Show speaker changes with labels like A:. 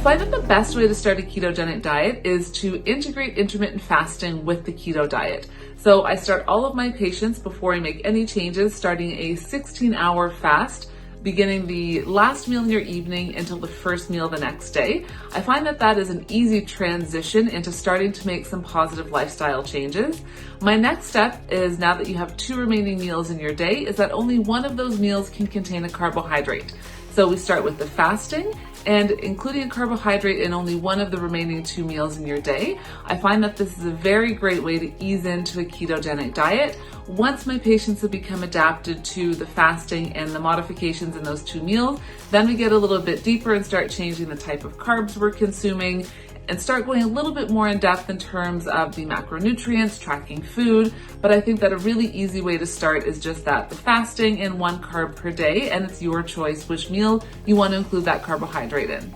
A: find that the best way to start a ketogenic diet is to integrate intermittent fasting with the keto diet. So I start all of my patients before I make any changes, starting a 16-hour fast, beginning the last meal in your evening until the first meal the next day. I find that that is an easy transition into starting to make some positive lifestyle changes. My next step is, now that you have 2 remaining meals in your day, is that only one of those meals can contain a carbohydrate. So we start with the fasting and including a carbohydrate in only one of the remaining 2 meals in your day. I find that this is a very great way to ease into a ketogenic diet. Once my patients have become adapted to the fasting and the modifications in those 2 meals, then we get a little bit deeper and start changing the type of carbs we're consuming and start going a little bit more in depth in terms of the macronutrients, tracking food. But I think that a really easy way to start is just that, the fasting and 1 carb per day, and it's your choice which meal you want to include that carbohydrate in.